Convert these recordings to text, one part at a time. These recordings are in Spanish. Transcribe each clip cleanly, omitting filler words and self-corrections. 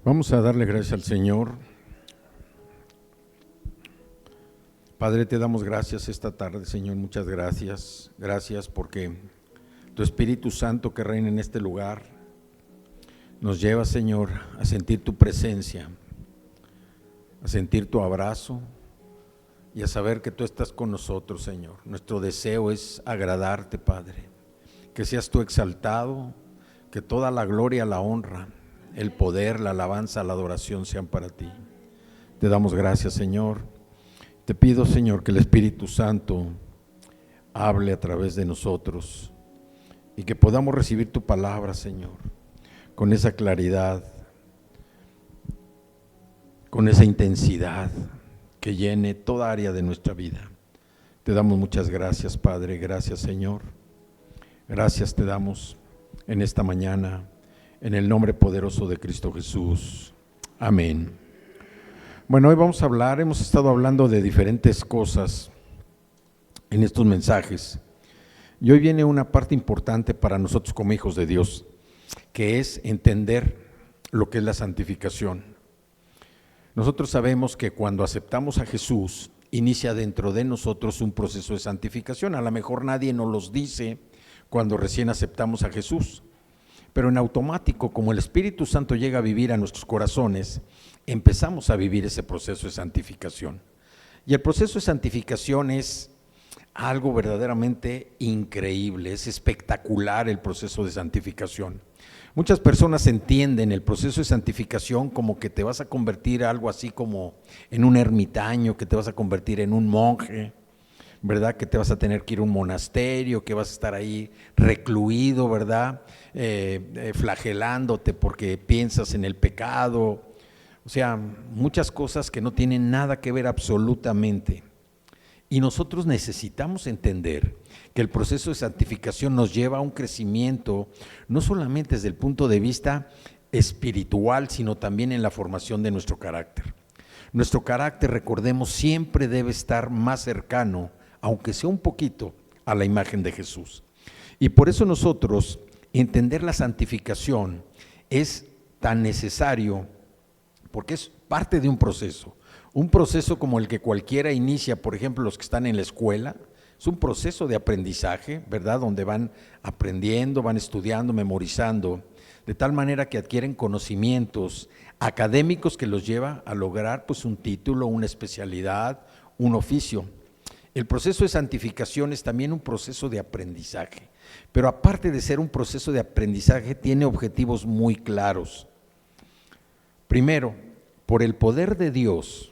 Vamos a darle gracias al Señor. Padre, te damos gracias esta tarde, Señor, muchas gracias. Gracias porque tu Espíritu Santo que reina en este lugar nos lleva, Señor, a sentir tu presencia, a sentir tu abrazo y a saber que tú estás con nosotros, Señor. Nuestro deseo es agradarte, Padre, que seas tú exaltado, que toda la gloria, la honra, el poder, la alabanza, la adoración sean para ti. Te damos gracias, Señor. Te pido, Señor, que el Espíritu Santo hable a través de nosotros y que podamos recibir tu palabra, Señor, con esa claridad, con esa intensidad que llene toda área de nuestra vida. Te damos muchas gracias, Padre. Gracias, Señor. Gracias te damos en esta mañana, en el nombre poderoso de Cristo Jesús. Amén. Bueno, hoy vamos a hablar, hemos estado hablando de diferentes cosas en estos mensajes. Y hoy viene una parte importante para nosotros como hijos de Dios, que es entender lo que es la santificación. Nosotros sabemos que cuando aceptamos a Jesús, inicia dentro de nosotros un proceso de santificación. A lo mejor nadie nos los dice cuando recién aceptamos a Jesús, pero en automático, como el Espíritu Santo llega a vivir a nuestros corazones, empezamos a vivir ese proceso de santificación. Y el proceso de santificación es algo verdaderamente increíble, es espectacular el proceso de santificación. Muchas personas entienden el proceso de santificación como que te vas a convertir algo así como en un ermitaño, que te vas a convertir en un monje, ¿verdad? Que te vas a tener que ir a un monasterio, que vas a estar ahí recluido, ¿verdad? Flagelándote porque piensas en el pecado. O sea, muchas cosas que no tienen nada que ver absolutamente. Y nosotros necesitamos entender que el proceso de santificación nos lleva a un crecimiento, no solamente desde el punto de vista espiritual, sino también en la formación de nuestro carácter. Nuestro carácter, recordemos, siempre debe estar más cercano, aunque sea un poquito, a la imagen de Jesús. Y por eso nosotros, entender la santificación es tan necesario, porque es parte de un proceso como el que cualquiera inicia, por ejemplo, los que están en la escuela. Es un proceso de aprendizaje, ¿verdad? Donde van aprendiendo, van estudiando, memorizando, de tal manera que adquieren conocimientos académicos que los lleva a lograr pues un título, una especialidad, un oficio. El proceso de santificación es también un proceso de aprendizaje, pero aparte de ser un proceso de aprendizaje, tiene objetivos muy claros. Primero, por el poder de Dios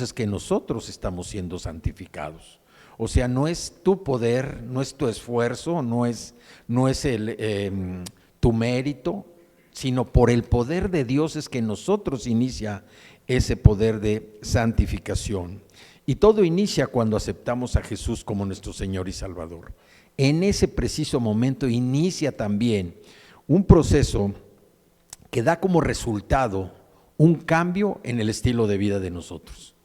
es que nosotros estamos siendo santificados. O sea, no es tu poder, no es tu esfuerzo, no es tu mérito, sino por el poder de Dios es que nosotros inicia ese poder de santificación. Y todo inicia cuando aceptamos a Jesús como nuestro Señor y Salvador. En ese preciso momento inicia también un proceso que da como resultado un cambio en el estilo de vida de nosotros.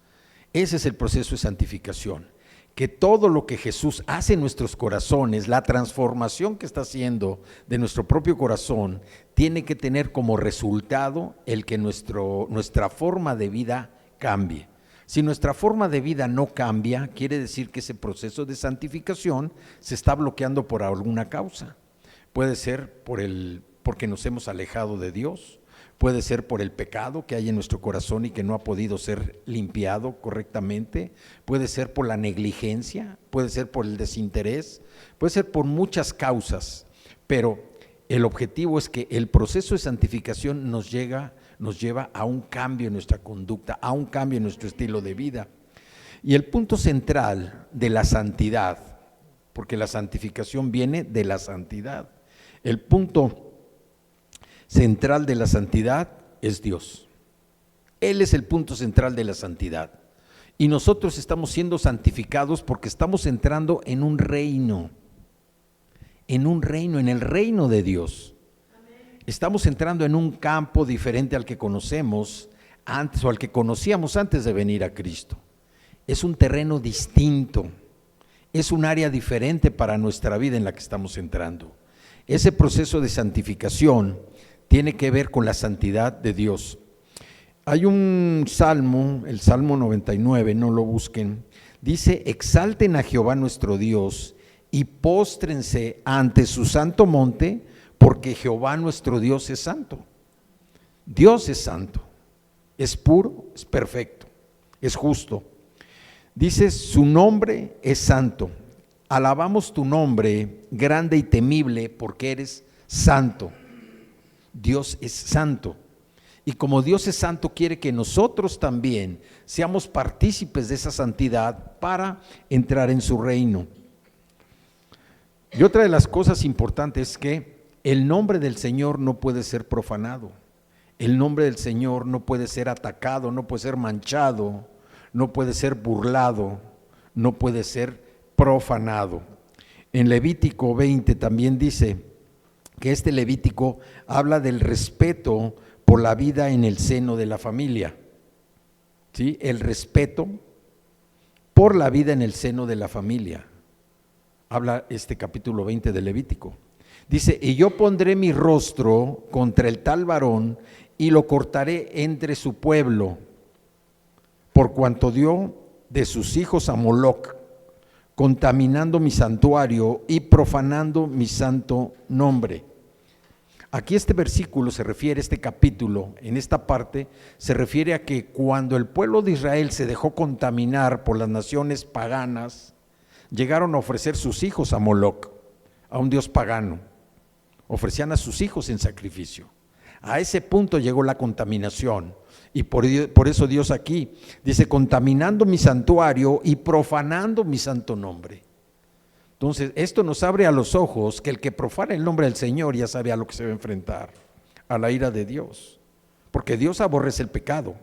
Ese es el proceso de santificación, que todo lo que Jesús hace en nuestros corazones, la transformación que está haciendo de nuestro propio corazón, tiene que tener como resultado el que nuestra forma de vida cambie. Si nuestra forma de vida no cambia, quiere decir que ese proceso de santificación se está bloqueando por alguna causa. Puede ser porque nos hemos alejado de Dios, puede ser por el pecado que hay en nuestro corazón y que no ha podido ser limpiado correctamente, puede ser por la negligencia, puede ser por el desinterés, puede ser por muchas causas, pero el objetivo es que el proceso de santificación nos lleva a un cambio en nuestra conducta, a un cambio en nuestro estilo de vida. Y el punto central de la santidad, porque la santificación viene de la santidad, el punto central de la santidad es Dios. Él es el punto central de la santidad. Y nosotros estamos siendo santificados porque estamos entrando en un reino, en el reino de Dios. Estamos entrando en un campo diferente al que conocemos antes o al que conocíamos antes de venir a Cristo. Es un terreno distinto, es un área diferente para nuestra vida en la que estamos entrando. Ese proceso de santificación tiene que ver con la santidad de Dios. Hay un salmo, el Salmo 99, no lo busquen, dice: exalten a Jehová nuestro Dios y póstrense ante su santo monte, porque Jehová nuestro Dios es santo. Dios es santo, es puro, es perfecto, es justo. Dice: su nombre es santo. Alabamos tu nombre, grande y temible, porque eres santo. Dios es santo. Y como Dios es santo, quiere que nosotros también seamos partícipes de esa santidad para entrar en su reino. Y otra de las cosas importantes es que el nombre del Señor no puede ser profanado. El nombre del Señor no puede ser atacado, no puede ser manchado, no puede ser burlado, no puede ser profanado. En Levítico 20 también dice que este Levítico habla del respeto por la vida en el seno de la familia. ¿Sí? El respeto por la vida en el seno de la familia. Habla este capítulo 20 de Levítico. Dice: y yo pondré mi rostro contra el tal varón y lo cortaré entre su pueblo, por cuanto dio de sus hijos a Moloc, contaminando mi santuario y profanando mi santo nombre. Aquí este versículo se refiere, este capítulo, en esta parte, se refiere a que cuando el pueblo de Israel se dejó contaminar por las naciones paganas, llegaron a ofrecer sus hijos a Moloc, a un dios pagano. Ofrecían a sus hijos en sacrificio. A ese punto llegó la contaminación. Y por eso Dios aquí dice: contaminando mi santuario y profanando mi santo nombre. Entonces, esto nos abre a los ojos que el que profana el nombre del Señor ya sabe a lo que se va a enfrentar, a la ira de Dios, porque Dios aborrece el pecado.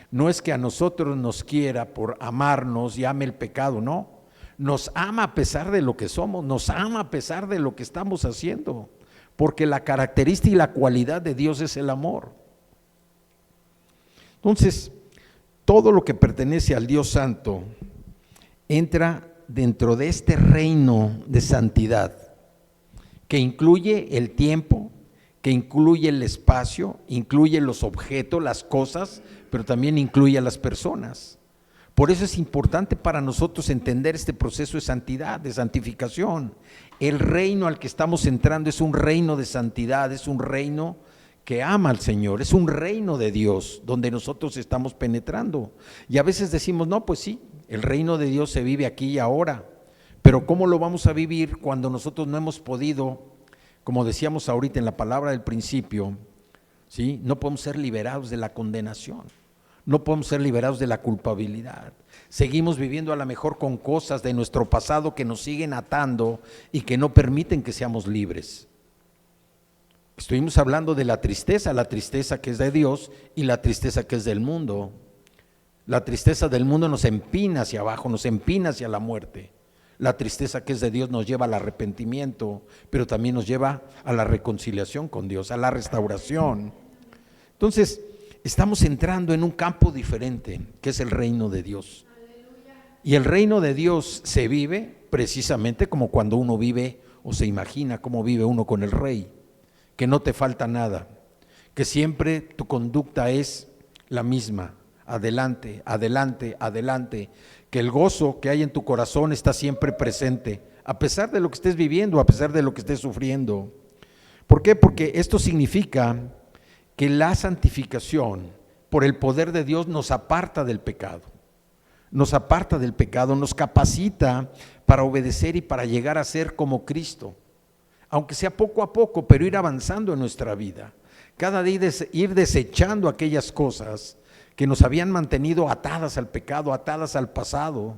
No es que a nosotros nos quiera por amarnos y ame el pecado, no. Nos ama a pesar de lo que somos, nos ama a pesar de lo que estamos haciendo, porque la característica y la cualidad de Dios es el amor. Entonces, todo lo que pertenece al Dios Santo entra dentro de este reino de santidad, que incluye el tiempo, que incluye el espacio, incluye los objetos, las cosas, pero también incluye a las personas. Por eso es importante para nosotros entender este proceso de santidad, de santificación. El reino al que estamos entrando es un reino de santidad, es un reino que ama al Señor, es un reino de Dios donde nosotros estamos penetrando. Y a veces decimos: no, pues sí, el reino de Dios se vive aquí y ahora, pero ¿cómo lo vamos a vivir cuando nosotros no hemos podido, como decíamos ahorita en la palabra del principio, ¿sí? No podemos ser liberados de la condenación, no podemos ser liberados de la culpabilidad. Seguimos viviendo a lo mejor con cosas de nuestro pasado que nos siguen atando y que no permiten que seamos libres. Estuvimos hablando de la tristeza que es de Dios y la tristeza que es del mundo. La tristeza del mundo nos empina hacia abajo, nos empina hacia la muerte. La tristeza que es de Dios nos lleva al arrepentimiento, pero también nos lleva a la reconciliación con Dios, a la restauración. Entonces, estamos entrando en un campo diferente, que es el reino de Dios. Y el reino de Dios se vive precisamente como cuando uno vive o se imagina cómo vive uno con el Rey, que no te falta nada, que siempre tu conducta es la misma, adelante, adelante, adelante, que el gozo que hay en tu corazón está siempre presente, a pesar de lo que estés viviendo, a pesar de lo que estés sufriendo. ¿Por qué? Porque esto significa que la santificación por el poder de Dios nos aparta del pecado, nos aparta del pecado, nos capacita para obedecer y para llegar a ser como Cristo, aunque sea poco a poco, pero ir avanzando en nuestra vida, cada día ir desechando aquellas cosas que nos habían mantenido atadas al pecado, atadas al pasado,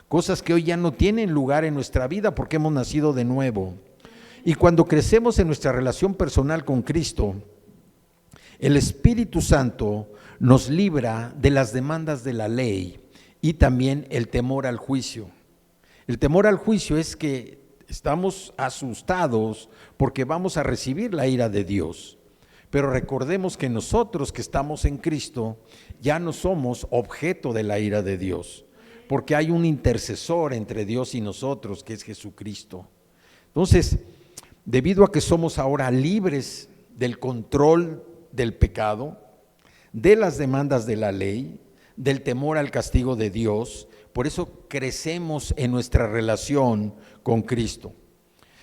cosas que hoy ya no tienen lugar en nuestra vida porque hemos nacido de nuevo. Y cuando crecemos en nuestra relación personal con Cristo, el Espíritu Santo nos libra de las demandas de la ley y también el temor al juicio. El temor al juicio es que estamos asustados porque vamos a recibir la ira de Dios. Pero recordemos que nosotros que estamos en Cristo ya no somos objeto de la ira de Dios, porque hay un intercesor entre Dios y nosotros, que es Jesucristo. Entonces, debido a que somos ahora libres del control del pecado, de las demandas de la ley, del temor al castigo de Dios. Por eso crecemos en nuestra relación con Cristo.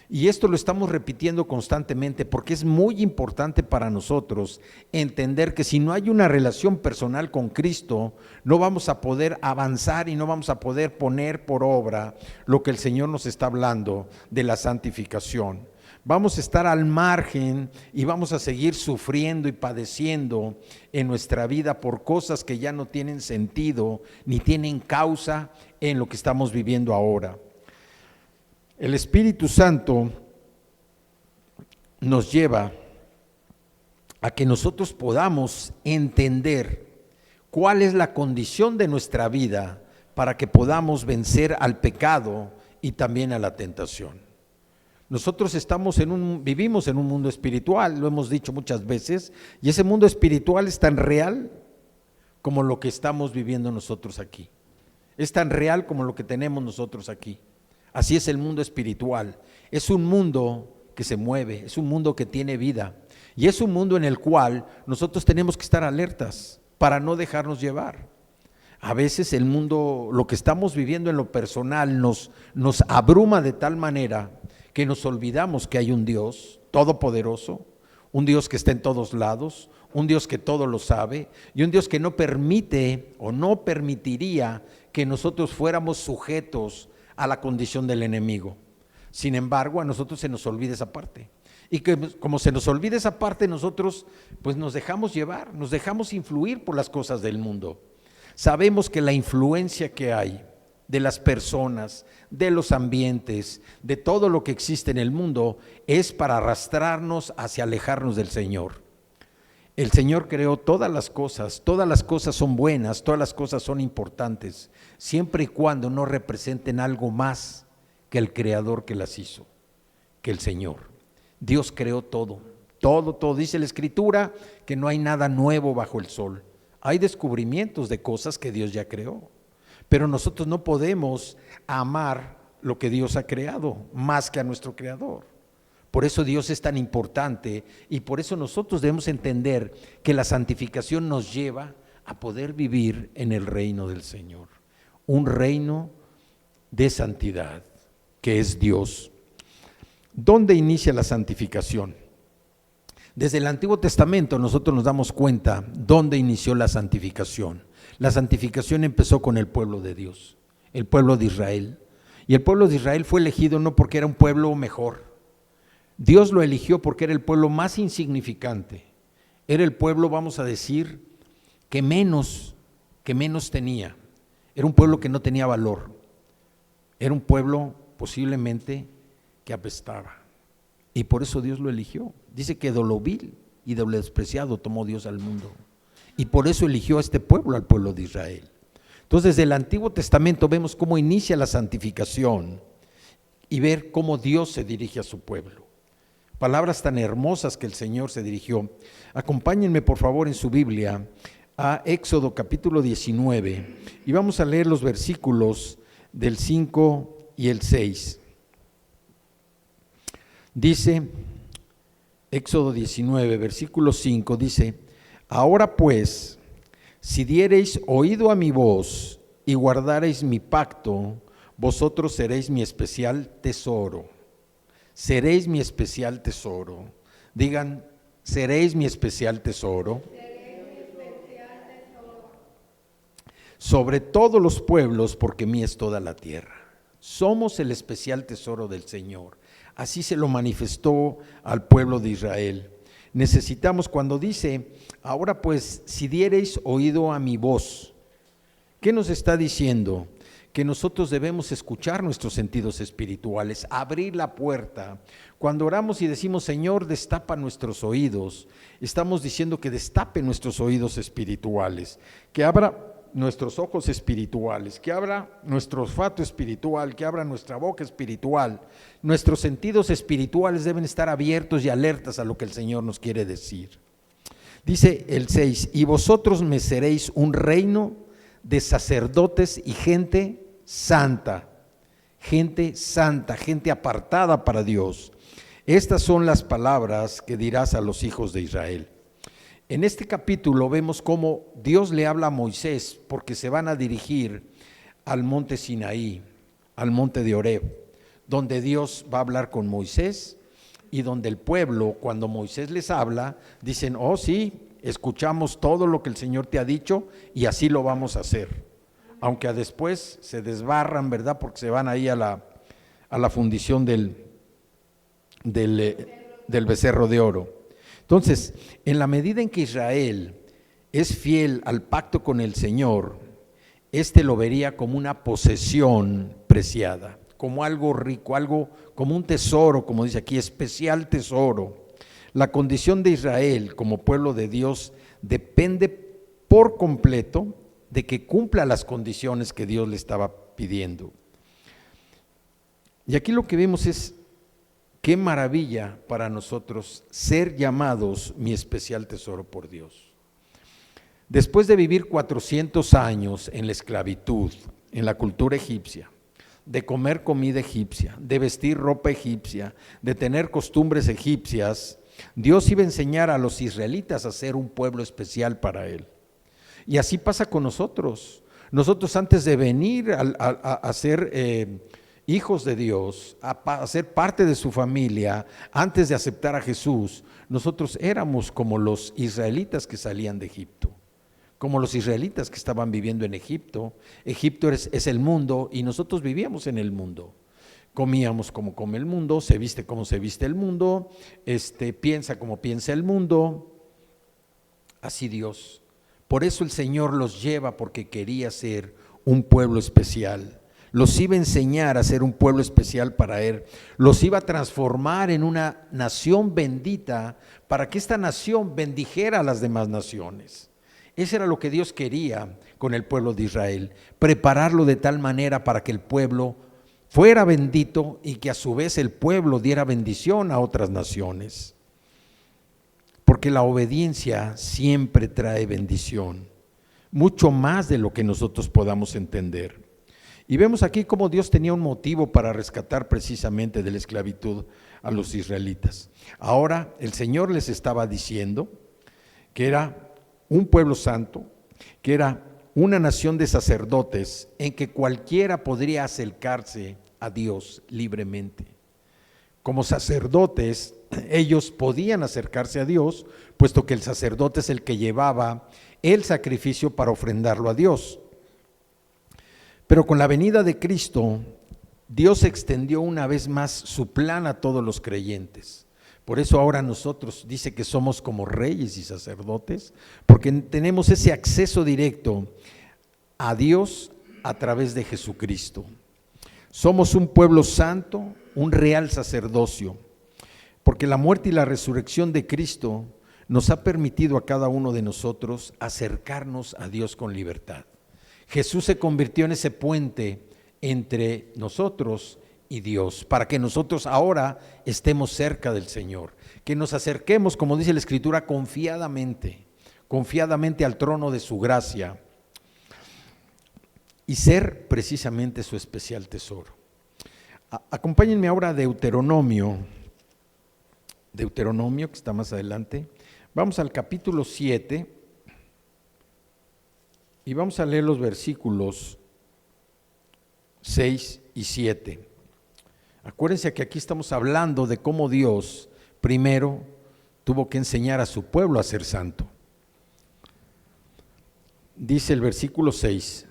Y esto lo estamos repitiendo constantemente porque es muy importante para nosotros entender que si no hay una relación personal con Cristo, no vamos a poder avanzar y no vamos a poder poner por obra lo que el Señor nos está hablando de la santificación. Vamos a estar al margen y vamos a seguir sufriendo y padeciendo en nuestra vida por cosas que ya no tienen sentido ni tienen causa en lo que estamos viviendo ahora. El Espíritu Santo nos lleva a que nosotros podamos entender cuál es la condición de nuestra vida para que podamos vencer al pecado y también a la tentación. Nosotros vivimos en un mundo espiritual, lo hemos dicho muchas veces, y ese mundo espiritual es tan real como lo que estamos viviendo nosotros aquí. Es tan real como lo que tenemos nosotros aquí. Así es el mundo espiritual. Es un mundo que se mueve, es un mundo que tiene vida, y es un mundo en el cual nosotros tenemos que estar alertas para no dejarnos llevar. A veces el mundo, lo que estamos viviendo en lo personal nos abruma de tal manera que nos olvidamos que hay un Dios todopoderoso, un Dios que está en todos lados, un Dios que todo lo sabe y un Dios que no permite o no permitiría que nosotros fuéramos sujetos a la condición del enemigo. Sin embargo, a nosotros se nos olvida esa parte. Y que como se nos olvida esa parte, nosotros pues nos dejamos llevar, nos dejamos influir por las cosas del mundo. Sabemos que la influencia que hay de las personas, de los ambientes, de todo lo que existe en el mundo, es para arrastrarnos hacia alejarnos del Señor. El Señor creó todas las cosas son buenas, todas las cosas son importantes, siempre y cuando no representen algo más que el Creador que las hizo, que el Señor. Dios creó todo. Dice la Escritura que no hay nada nuevo bajo el sol. Hay descubrimientos de cosas que Dios ya creó, pero nosotros no podemos amar lo que Dios ha creado más que a nuestro Creador. Por eso Dios es tan importante y por eso nosotros debemos entender que la santificación nos lleva a poder vivir en el reino del Señor, un reino de santidad que es Dios. ¿Dónde inicia la santificación? Desde el Antiguo Testamento nosotros nos damos cuenta dónde inició la santificación. La santificación empezó con el pueblo de Dios, el pueblo de Israel. Y el pueblo de Israel fue elegido no porque era un pueblo mejor. Dios lo eligió porque era el pueblo más insignificante. Era el pueblo, vamos a decir, que menos tenía. Era un pueblo que no tenía valor. Era un pueblo posiblemente que apestaba. Y por eso Dios lo eligió. Dice que de lo vil y de lo despreciado tomó Dios al mundo. Y por eso eligió a este pueblo, al pueblo de Israel. Entonces, desde el Antiguo Testamento vemos cómo inicia la santificación y ver cómo Dios se dirige a su pueblo. Palabras tan hermosas que el Señor se dirigió. Acompáñenme por favor en su Biblia a Éxodo capítulo 19 y vamos a leer los versículos del 5 y el 6. Dice, Éxodo 19, versículo 5, dice: ahora pues, si diereis oído a mi voz y guardareis mi pacto, vosotros seréis mi especial tesoro. Seréis mi especial tesoro. Digan, seréis mi especial tesoro. Sobre todos los pueblos, porque mía es toda la tierra. Somos el especial tesoro del Señor. Así se lo manifestó al pueblo de Israel. Necesitamos, cuando dice, ahora pues, si diereis oído a mi voz, ¿qué nos está diciendo? Que nosotros debemos escuchar nuestros sentidos espirituales, abrir la puerta. Cuando oramos y decimos, Señor, destapa nuestros oídos, estamos diciendo que destape nuestros oídos espirituales, que abra nuestros ojos espirituales, que abra nuestro olfato espiritual, que abra nuestra boca espiritual. Nuestros sentidos espirituales deben estar abiertos y alertas a lo que el Señor nos quiere decir. Dice el 6, y vosotros me seréis un reino de sacerdotes y gente santa, gente apartada para Dios. Estas son las palabras que dirás a los hijos de Israel. En este capítulo vemos cómo Dios le habla a Moisés porque se van a dirigir al monte Sinaí, al monte de Horeb, donde Dios va a hablar con Moisés y donde el pueblo, cuando Moisés les habla, dicen, oh sí, escuchamos todo lo que el Señor te ha dicho y así lo vamos a hacer. Aunque después se desbarran, ¿verdad? Porque se van ahí a la fundición del becerro de oro. Entonces, en la medida en que Israel es fiel al pacto con el Señor, lo vería como una posesión preciada, como algo rico, algo como un tesoro, como dice aquí, especial tesoro. La condición de Israel como pueblo de Dios depende por completo de que cumpla las condiciones que Dios le estaba pidiendo. Y aquí lo que vemos es qué maravilla para nosotros ser llamados mi especial tesoro por Dios. Después de vivir 400 años en la esclavitud, en la cultura egipcia, de comer comida egipcia, de vestir ropa egipcia, de tener costumbres egipcias, Dios iba a enseñar a los israelitas a ser un pueblo especial para Él. Y así pasa con nosotros. Nosotros antes de venir a ser hijos de Dios, a ser parte de su familia, antes de aceptar a Jesús, nosotros éramos como los israelitas que salían de Egipto, como los israelitas que estaban viviendo en Egipto. Egipto es el mundo y nosotros vivíamos en el mundo. Comíamos como come el mundo, se viste como se viste el mundo, piensa como piensa el mundo. Así Dios. Por eso el Señor los lleva, porque quería ser un pueblo especial. Los iba a enseñar a ser un pueblo especial para Él. Los iba a transformar en una nación bendita para que esta nación bendijera a las demás naciones. Eso era lo que Dios quería con el pueblo de Israel, prepararlo de tal manera para que el pueblo fuera bendito y que a su vez el pueblo diera bendición a otras naciones. Porque la obediencia siempre trae bendición, mucho más de lo que nosotros podamos entender. Y vemos aquí cómo Dios tenía un motivo para rescatar precisamente de la esclavitud a los israelitas. Ahora el Señor les estaba diciendo que era un pueblo santo, que era una nación de sacerdotes en que cualquiera podría acercarse a Dios libremente. Como sacerdotes, ellos podían acercarse a Dios, puesto que el sacerdote es el que llevaba el sacrificio para ofrendarlo a Dios. Pero con la venida de Cristo, Dios extendió una vez más su plan a todos los creyentes. Por eso ahora nosotros dice que somos como reyes y sacerdotes, porque tenemos ese acceso directo a Dios a través de Jesucristo. Somos un pueblo santo, un real sacerdocio, porque la muerte y la resurrección de Cristo nos ha permitido a cada uno de nosotros acercarnos a Dios con libertad. Jesús se convirtió en ese puente entre nosotros y Dios, para que nosotros ahora estemos cerca del Señor, que nos acerquemos, como dice la Escritura, confiadamente al trono de su gracia y ser precisamente su especial tesoro. Acompáñenme ahora a Deuteronomio, que está más adelante. Vamos al capítulo 7 y vamos a leer los versículos 6 y 7. Acuérdense que aquí estamos hablando de cómo Dios primero tuvo que enseñar a su pueblo a ser santo. Dice el versículo 6: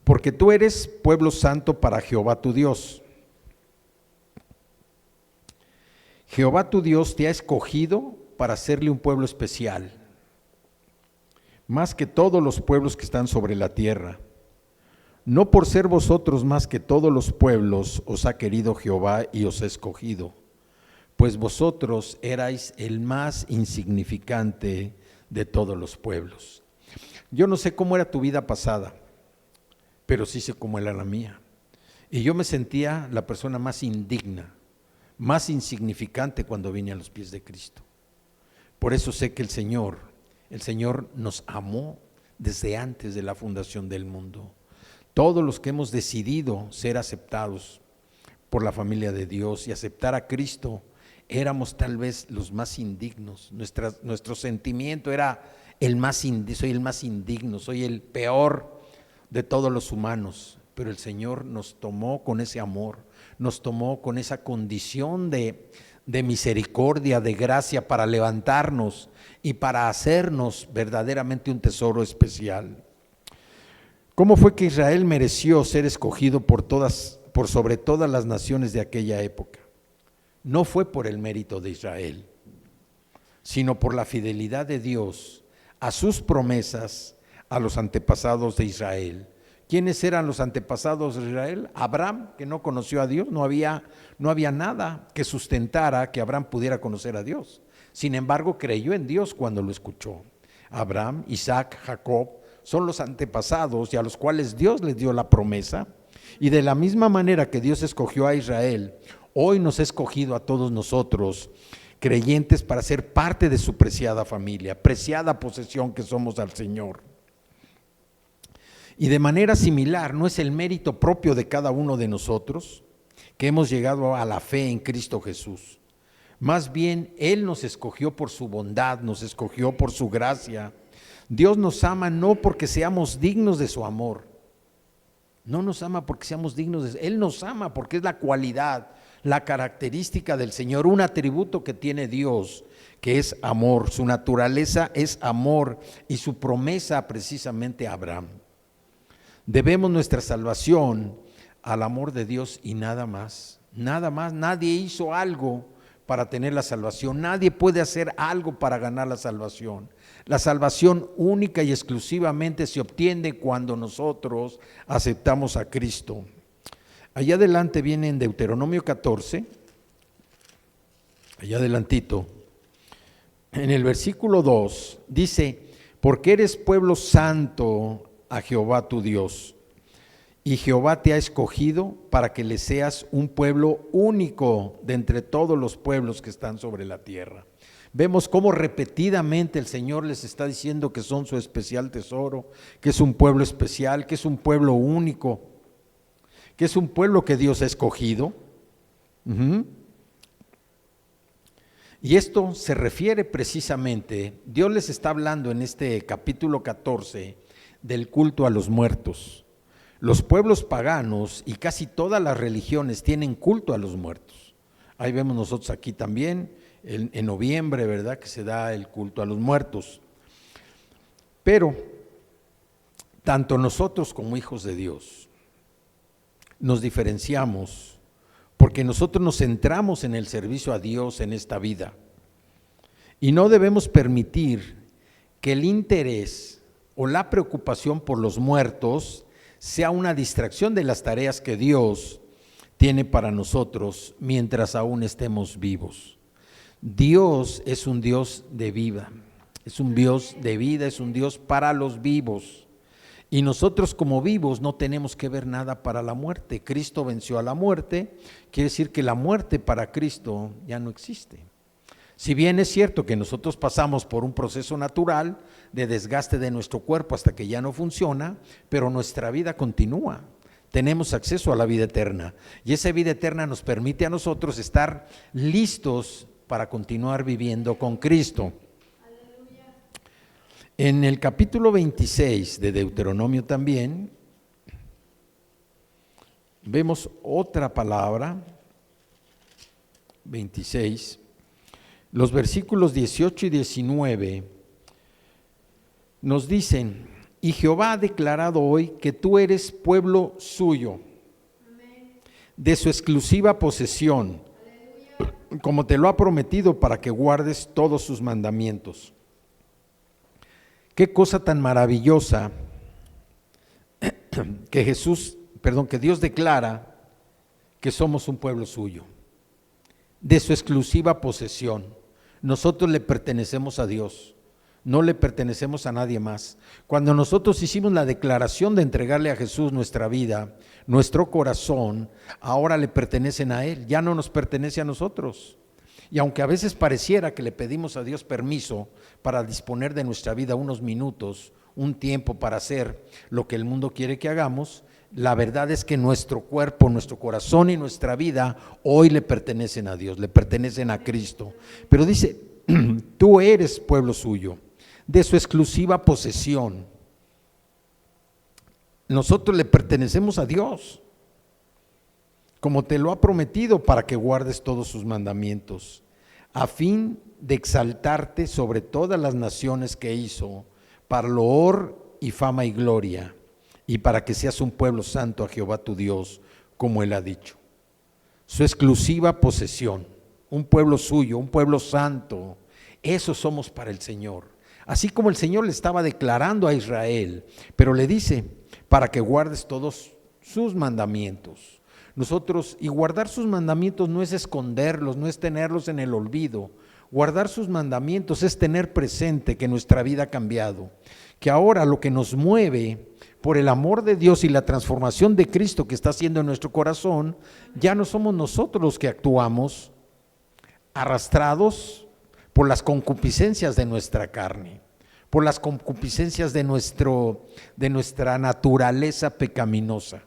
porque tú eres pueblo santo para Jehová tu Dios. Jehová tu Dios te ha escogido para hacerle un pueblo especial, más que todos los pueblos que están sobre la tierra. No por ser vosotros más que todos los pueblos os ha querido Jehová y os ha escogido, pues vosotros erais el más insignificante de todos los pueblos. Yo no sé cómo era tu vida pasada, pero sí sé cómo era la mía. Y yo me sentía la persona más indigna, más insignificante cuando vine a los pies de Cristo. Por eso sé que el Señor nos amó desde antes de la fundación del mundo. Todos los que hemos decidido ser aceptados por la familia de Dios y aceptar a Cristo, éramos tal vez los más indignos. Nuestro sentimiento era soy el más indigno, soy el peor de todos los humanos. Pero el Señor nos tomó con ese amor, nos tomó con esa condición de misericordia, de gracia, para levantarnos y para hacernos verdaderamente un tesoro especial. ¿Cómo fue que Israel mereció ser escogido por sobre todas las naciones de aquella época? No fue por el mérito de Israel, sino por la fidelidad de Dios a sus promesas a los antepasados de Israel. ¿Quiénes eran los antepasados de Israel? Abraham, que no conoció a Dios. No había nada que sustentara que Abraham pudiera conocer a Dios. Sin embargo, creyó en Dios cuando lo escuchó. Abraham, Isaac, Jacob son los antepasados y a los cuales Dios les dio la promesa. Y de la misma manera que Dios escogió a Israel, hoy nos ha escogido a todos nosotros, creyentes, para ser parte de su preciada familia, preciada posesión que somos al Señor. Y de manera similar, no es el mérito propio de cada uno de nosotros que hemos llegado a la fe en Cristo Jesús. Más bien, Él nos escogió por su bondad, nos escogió por su gracia. Dios nos ama no porque seamos dignos de su amor. No nos ama porque seamos dignos de Él nos ama porque es la cualidad, la característica del Señor, un atributo que tiene Dios, que es amor. Su naturaleza es amor y su promesa precisamente a Abraham. Debemos nuestra salvación al amor de Dios y nada más. Nada más, nadie hizo algo para tener la salvación, nadie puede hacer algo para ganar la salvación. La salvación única y exclusivamente se obtiene cuando nosotros aceptamos a Cristo. Allá adelante viene en Deuteronomio 14, allá adelantito, en el versículo 2, dice: porque eres pueblo santo a Jehová tu Dios, y Jehová te ha escogido para que le seas un pueblo único de entre todos los pueblos que están sobre la tierra. Vemos cómo repetidamente el Señor les está diciendo que son su especial tesoro, que es un pueblo especial, que es un pueblo único, que es un pueblo que Dios ha escogido. Y esto se refiere precisamente, Dios les está hablando en este capítulo 14 del culto a los muertos. Los pueblos paganos y casi todas las religiones tienen culto a los muertos. Ahí vemos nosotros aquí también, en noviembre, ¿verdad?, que se da el culto a los muertos. Pero tanto nosotros como hijos de Dios nos diferenciamos porque nosotros nos centramos en el servicio a Dios en esta vida y no debemos permitir que el interés o la preocupación por los muertos sea una distracción de las tareas que Dios tiene para nosotros mientras aún estemos vivos. Dios es un Dios de vida, es un Dios de vida, es un Dios para los vivos. Y nosotros como vivos no tenemos que ver nada para la muerte. Cristo venció a la muerte, quiere decir que la muerte para Cristo ya no existe. Si bien es cierto que nosotros pasamos por un proceso natural de desgaste de nuestro cuerpo hasta que ya no funciona, pero nuestra vida continúa. Tenemos acceso a la vida eterna y esa vida eterna nos permite a nosotros estar listos para continuar viviendo con Cristo. En el capítulo 26 de Deuteronomio también vemos otra palabra, 26, los versículos 18 y 19 nos dicen: y Jehová ha declarado hoy que tú eres pueblo suyo, de su exclusiva posesión, como te lo ha prometido, para que guardes todos sus mandamientos. Qué cosa tan maravillosa que Dios declara que somos un pueblo suyo, de su exclusiva posesión. Nosotros le pertenecemos a Dios, no le pertenecemos a nadie más. Cuando nosotros hicimos la declaración de entregarle a Jesús nuestra vida, nuestro corazón, ahora le pertenecen a Él, ya no nos pertenece a nosotros. Y aunque a veces pareciera que le pedimos a Dios permiso para disponer de nuestra vida unos minutos, un tiempo para hacer lo que el mundo quiere que hagamos, La verdad es que nuestro cuerpo, nuestro corazón y nuestra vida hoy le pertenecen a Dios, le pertenecen a Cristo. Pero dice, tú eres pueblo suyo, de su exclusiva posesión. Nosotros le pertenecemos a Dios, como te lo ha prometido, para que guardes todos sus mandamientos, a fin de exaltarte sobre todas las naciones que hizo, para loor y fama y gloria, y para que seas un pueblo santo a Jehová tu Dios, como Él ha dicho. Su exclusiva posesión, un pueblo suyo, un pueblo santo, eso somos para el Señor. Así como el Señor le estaba declarando a Israel, pero le dice, para que guardes todos sus mandamientos. Nosotros, y guardar sus mandamientos no es esconderlos, no es tenerlos en el olvido. Guardar sus mandamientos es tener presente que nuestra vida ha cambiado, que ahora lo que nos mueve por el amor de Dios y la transformación de Cristo que está haciendo en nuestro corazón, ya no somos nosotros los que actuamos arrastrados por las concupiscencias de nuestra carne, por las concupiscencias de nuestra naturaleza pecaminosa.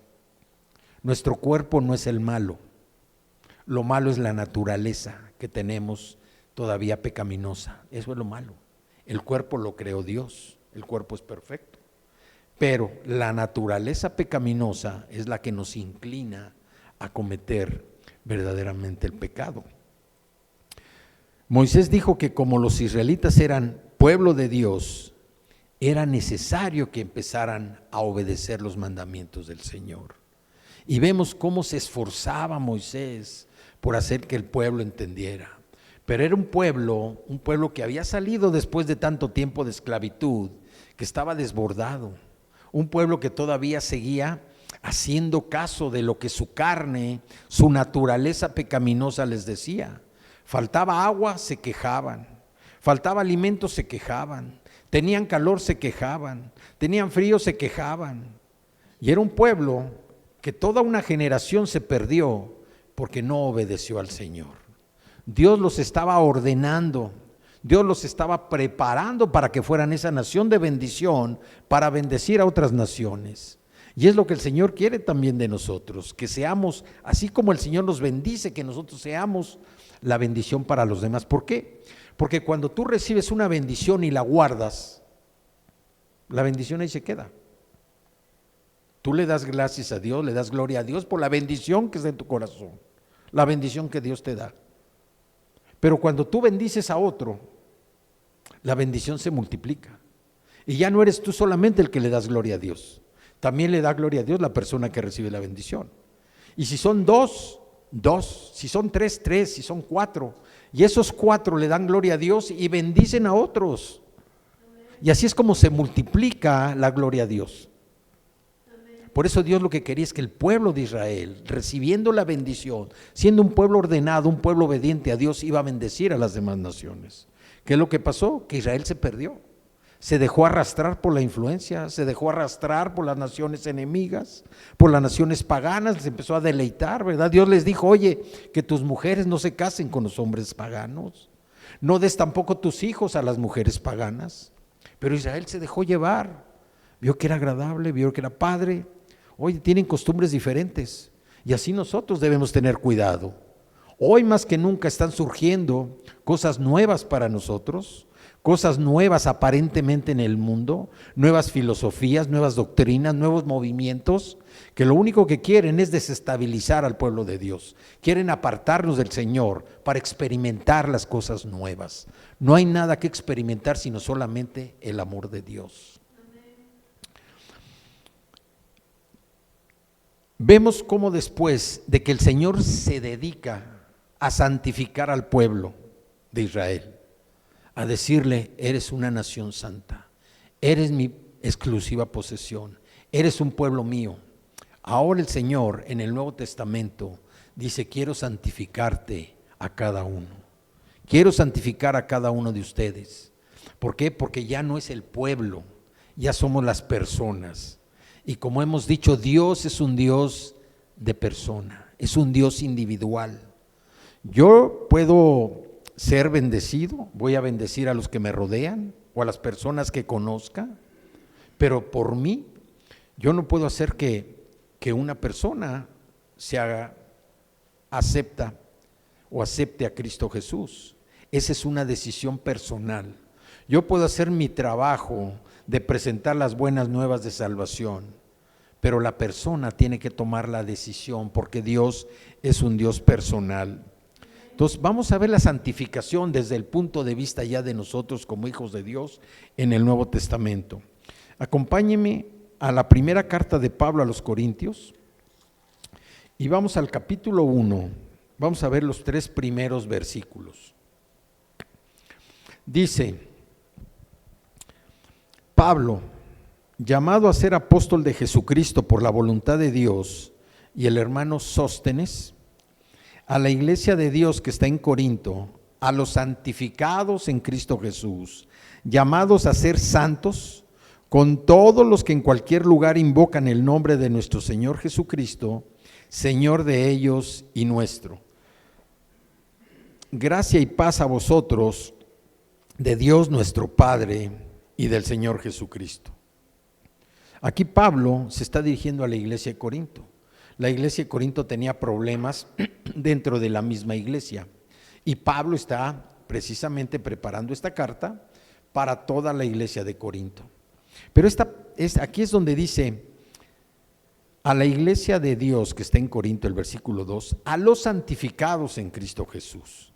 Nuestro cuerpo no es el malo, lo malo es la naturaleza que tenemos todavía pecaminosa, eso es lo malo. El cuerpo lo creó Dios, el cuerpo es perfecto, pero la naturaleza pecaminosa es la que nos inclina a cometer verdaderamente el pecado. Moisés dijo que como los israelitas eran pueblo de Dios, era necesario que empezaran a obedecer los mandamientos del Señor. Y vemos cómo se esforzaba Moisés por hacer que el pueblo entendiera. Pero era un pueblo que había salido después de tanto tiempo de esclavitud, que estaba desbordado. Un pueblo que todavía seguía haciendo caso de lo que su carne, su naturaleza pecaminosa les decía. Faltaba agua, se quejaban. Faltaba alimento, se quejaban. Tenían calor, se quejaban. Tenían frío, se quejaban. Y era un pueblo que toda una generación se perdió porque no obedeció al Señor. Dios los estaba ordenando, Dios los estaba preparando para que fueran esa nación de bendición, para bendecir a otras naciones. Y es lo que el Señor quiere también de nosotros, que seamos, así como el Señor nos bendice, que nosotros seamos la bendición para los demás. ¿Por qué? Porque cuando tú recibes una bendición y la guardas, la bendición ahí se queda. Tú le das gracias a Dios, le das gloria a Dios por la bendición que está en tu corazón, la bendición que Dios te da. Pero cuando tú bendices a otro, la bendición se multiplica. Y ya no eres tú solamente el que le das gloria a Dios, también le da gloria a Dios la persona que recibe la bendición. Y si son dos, si son tres, si son cuatro, y esos cuatro le dan gloria a Dios y bendicen a otros. Y así es como se multiplica la gloria a Dios. Por eso Dios lo que quería es que el pueblo de Israel, recibiendo la bendición, siendo un pueblo ordenado, un pueblo obediente a Dios, iba a bendecir a las demás naciones. ¿Qué es lo que pasó? Que Israel se perdió. Se dejó arrastrar por la influencia, se dejó arrastrar por las naciones enemigas, por las naciones paganas, les empezó a deleitar, ¿verdad? Dios les dijo, oye, que tus mujeres no se casen con los hombres paganos, no des tampoco tus hijos a las mujeres paganas. Pero Israel se dejó llevar, vio que era agradable, vio que era padre. Hoy tienen costumbres diferentes y así nosotros debemos tener cuidado. Hoy más que nunca están surgiendo cosas nuevas para nosotros, cosas nuevas aparentemente en el mundo, nuevas filosofías, nuevas doctrinas, nuevos movimientos, que lo único que quieren es desestabilizar al pueblo de Dios. Quieren apartarnos del Señor para experimentar las cosas nuevas. No hay nada que experimentar sino solamente el amor de Dios. Vemos cómo después de que el Señor se dedica a santificar al pueblo de Israel, a decirle, eres una nación santa, eres mi exclusiva posesión, eres un pueblo mío. Ahora el Señor en el Nuevo Testamento dice, quiero santificarte a cada uno, quiero santificar a cada uno de ustedes. ¿Por qué? Porque ya no es el pueblo, ya somos las personas. Y como hemos dicho, Dios es un Dios de persona, es un Dios individual. Yo puedo ser bendecido, voy a bendecir a los que me rodean o a las personas que conozca, pero por mí, yo no puedo hacer que que una persona acepte a Cristo Jesús. Esa es una decisión personal. Yo puedo hacer mi trabajo de presentar las buenas nuevas de salvación, pero la persona tiene que tomar la decisión, porque Dios es un Dios personal. Entonces vamos a ver la santificación desde el punto de vista ya de nosotros como hijos de Dios en el Nuevo Testamento. Acompáñenme a la primera carta de Pablo a los Corintios y vamos al capítulo 1, vamos a ver los 3 primeros versículos. Dice: Pablo, llamado a ser apóstol de Jesucristo por la voluntad de Dios, y el hermano Sóstenes, a la iglesia de Dios que está en Corinto, a los santificados en Cristo Jesús, llamados a ser santos, con todos los que en cualquier lugar invocan el nombre de nuestro Señor Jesucristo, Señor de ellos y nuestro. Gracia y paz a vosotros, de Dios nuestro Padre y del Señor Jesucristo. Aquí Pablo se está dirigiendo a la iglesia de Corinto. La iglesia de Corinto tenía problemas dentro de la misma iglesia y Pablo está precisamente preparando esta carta para toda la iglesia de Corinto. Pero aquí es donde dice: a la iglesia de Dios que está en Corinto, el versículo 2, a los santificados en Cristo Jesús.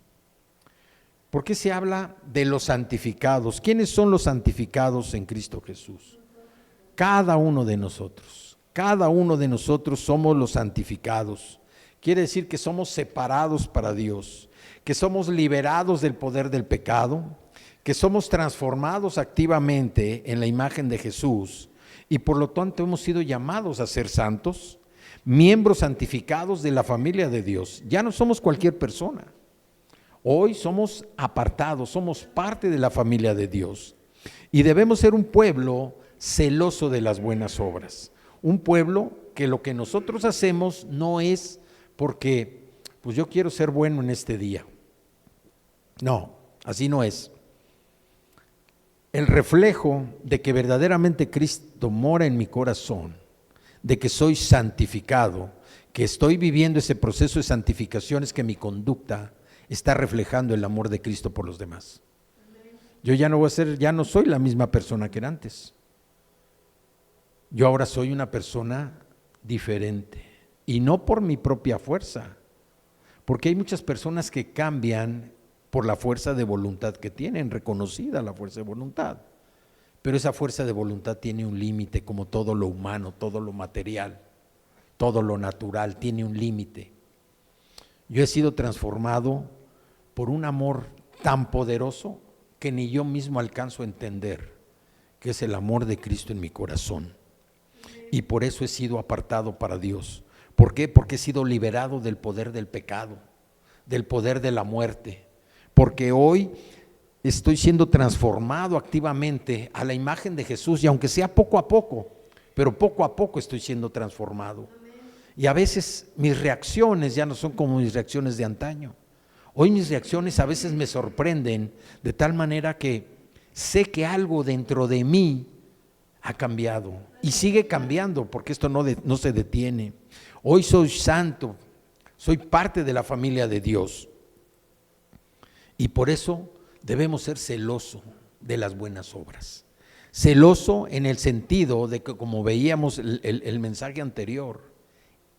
¿Por qué se habla de los santificados? ¿Quiénes son los santificados en Cristo Jesús? Cada uno de nosotros somos los santificados. Quiere decir que somos separados para Dios, que somos liberados del poder del pecado, que somos transformados activamente en la imagen de Jesús y por lo tanto hemos sido llamados a ser santos, miembros santificados de la familia de Dios. Ya no somos cualquier persona. Hoy somos apartados, somos parte de la familia de Dios y debemos ser un pueblo celoso de las buenas obras. Un pueblo que lo que nosotros hacemos no es porque, pues yo quiero ser bueno en este día. No, así no es. El reflejo de que verdaderamente Cristo mora en mi corazón, de que soy santificado, que estoy viviendo ese proceso de santificación, es que mi conducta está reflejando el amor de Cristo por los demás. Yo ya no soy la misma persona que era antes. Yo ahora soy una persona diferente y no por mi propia fuerza, porque hay muchas personas que cambian por la fuerza de voluntad que tienen, reconocida la fuerza de voluntad, pero esa fuerza de voluntad tiene un límite, como todo lo humano, todo lo material, todo lo natural tiene un límite. Yo he sido transformado por un amor tan poderoso que ni yo mismo alcanzo a entender, que es el amor de Cristo en mi corazón. Y por eso he sido apartado para Dios. ¿Por qué? Porque he sido liberado del poder del pecado, del poder de la muerte. Porque hoy estoy siendo transformado activamente a la imagen de Jesús, y aunque sea poco a poco, pero poco a poco estoy siendo transformado. Y a veces mis reacciones ya no son como mis reacciones de antaño. Hoy mis reacciones a veces me sorprenden de tal manera que sé que algo dentro de mí ha cambiado y sigue cambiando, porque esto no se detiene. Hoy soy santo, soy parte de la familia de Dios y por eso debemos ser celosos de las buenas obras. Celoso en el sentido de que, como veíamos el mensaje anterior,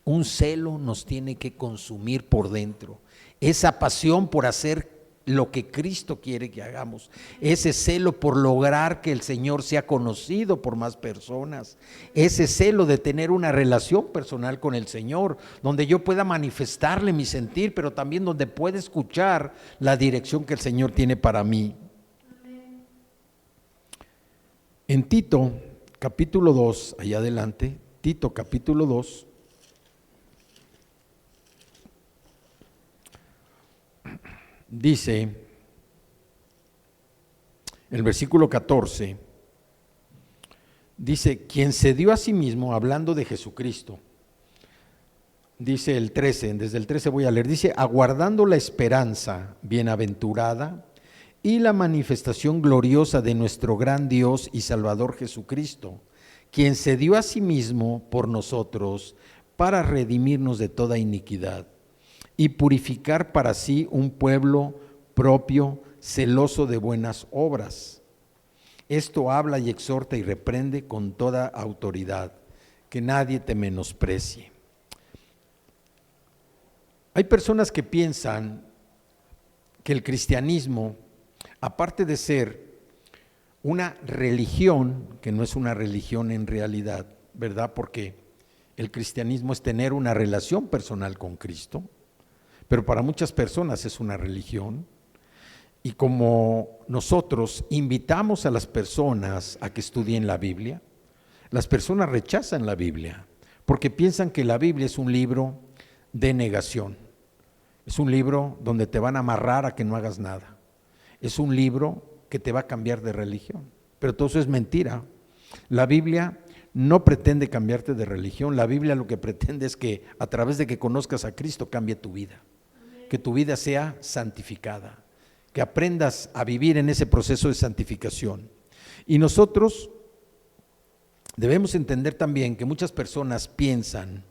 un celo nos tiene que consumir por dentro. Esa pasión por hacer lo que Cristo quiere que hagamos, ese celo por lograr que el Señor sea conocido por más personas, ese celo de tener una relación personal con el Señor, donde yo pueda manifestarle mi sentir, pero también donde pueda escuchar la dirección que el Señor tiene para mí. En Tito capítulo 2, allá adelante, Tito capítulo 2, dice el versículo 14, dice: quien se dio a sí mismo, hablando de Jesucristo, dice el 13, desde el 13 voy a leer, dice: aguardando la esperanza bienaventurada y la manifestación gloriosa de nuestro gran Dios y Salvador Jesucristo, quien se dio a sí mismo por nosotros para redimirnos de toda iniquidad y purificar para sí un pueblo propio, celoso de buenas obras. Esto habla y exhorta y reprende con toda autoridad, que nadie te menosprecie. Hay personas que piensan que el cristianismo, aparte de ser una religión, que no es una religión en realidad, ¿verdad? Porque el cristianismo es tener una relación personal con Cristo, pero para muchas personas es una religión. Y como nosotros invitamos a las personas a que estudien la Biblia, las personas rechazan la Biblia porque piensan que la Biblia es un libro de negación. Es un libro donde te van a amarrar a que no hagas nada. Es un libro que te va a cambiar de religión. Pero todo eso es mentira. La Biblia no pretende cambiarte de religión. La Biblia lo que pretende es que a través de que conozcas a Cristo cambie tu vida. Que tu vida sea santificada. Que aprendas a vivir en ese proceso de santificación. Y nosotros debemos entender también que muchas personas piensan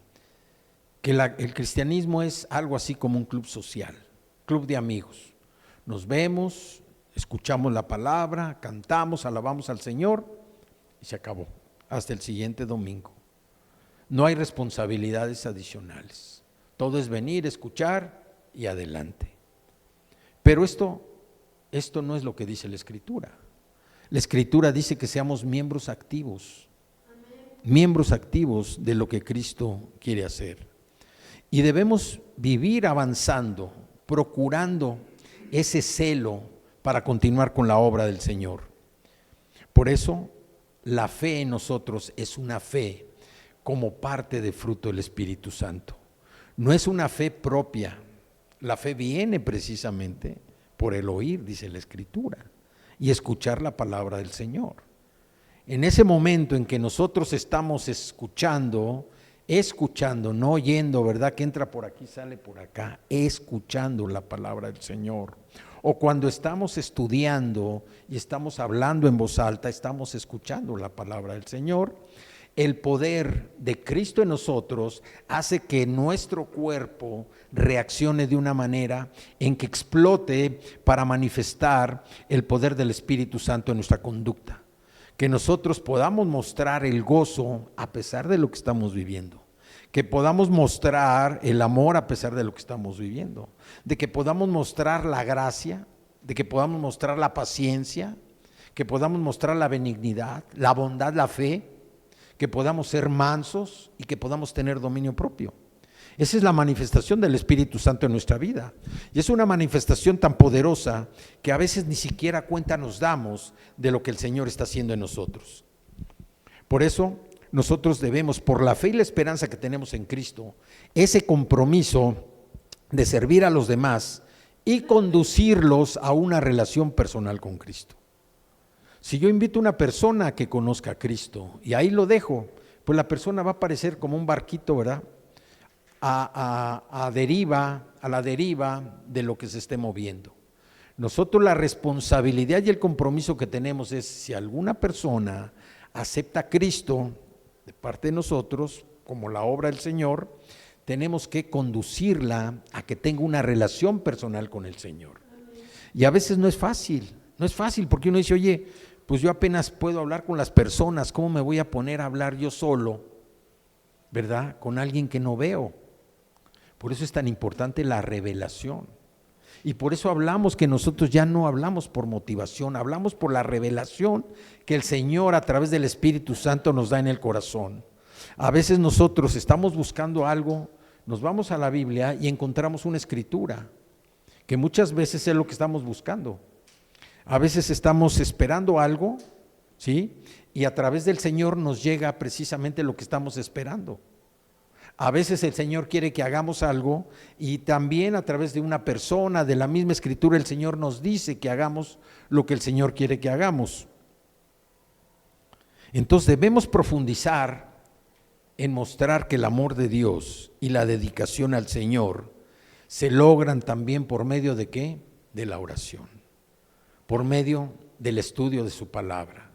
que el cristianismo es algo así como un club social, club de amigos. Nos vemos, escuchamos la palabra, cantamos, alabamos al Señor y se acabó, hasta el siguiente domingo. No hay responsabilidades adicionales. Todo es venir, escuchar y adelante. Pero esto no es lo que dice la Escritura. La Escritura dice que seamos miembros activos de lo que Cristo quiere hacer. Y debemos vivir avanzando, procurando ese celo para continuar con la obra del Señor. Por eso, la fe en nosotros es una fe como parte de fruto del Espíritu Santo. No es una fe propia. La fe viene precisamente por el oír, dice la Escritura, y escuchar la palabra del Señor. En ese momento en que nosotros estamos escuchando, no oyendo, ¿verdad? Que entra por aquí, sale por acá, escuchando la palabra del Señor. O cuando estamos estudiando y estamos hablando en voz alta, estamos escuchando la palabra del Señor. El poder de Cristo en nosotros hace que nuestro cuerpo reaccione de una manera en que explote para manifestar el poder del Espíritu Santo en nuestra conducta. Que nosotros podamos mostrar el gozo a pesar de lo que estamos viviendo. Que podamos mostrar el amor a pesar de lo que estamos viviendo. De que podamos mostrar la gracia, de que podamos mostrar la paciencia, que podamos mostrar la benignidad, la bondad, la fe. Que podamos ser mansos y que podamos tener dominio propio. Esa es la manifestación del Espíritu Santo en nuestra vida. Y es una manifestación tan poderosa que a veces ni siquiera cuenta nos damos de lo que el Señor está haciendo en nosotros. Por eso nosotros debemos, por la fe y la esperanza que tenemos en Cristo, ese compromiso de servir a los demás y conducirlos a una relación personal con Cristo. Si yo invito a una persona a que conozca a Cristo y ahí lo dejo, pues la persona va a parecer como un barquito, ¿verdad? A la deriva de lo que se esté moviendo. Nosotros la responsabilidad y el compromiso que tenemos es, si alguna persona acepta a Cristo de parte de nosotros, como la obra del Señor, tenemos que conducirla a que tenga una relación personal con el Señor. Y a veces no es fácil porque uno dice, oye, pues yo apenas puedo hablar con las personas, ¿cómo me voy a poner a hablar yo solo, verdad? Con alguien que no veo. Por eso es tan importante la revelación. Y por eso hablamos que nosotros ya no hablamos por motivación, hablamos por la revelación que el Señor a través del Espíritu Santo nos da en el corazón. A veces nosotros estamos buscando algo, nos vamos a la Biblia y encontramos una escritura, que muchas veces es lo que estamos buscando. A veces estamos esperando algo, ¿sí? Y a través del Señor nos llega precisamente lo que estamos esperando. A veces el Señor quiere que hagamos algo y también a través de una persona, de la misma escritura, el Señor nos dice que hagamos lo que el Señor quiere que hagamos. Entonces debemos profundizar en mostrar que el amor de Dios y la dedicación al Señor se logran también por medio de ¿qué? De la oración. Por medio del estudio de su palabra.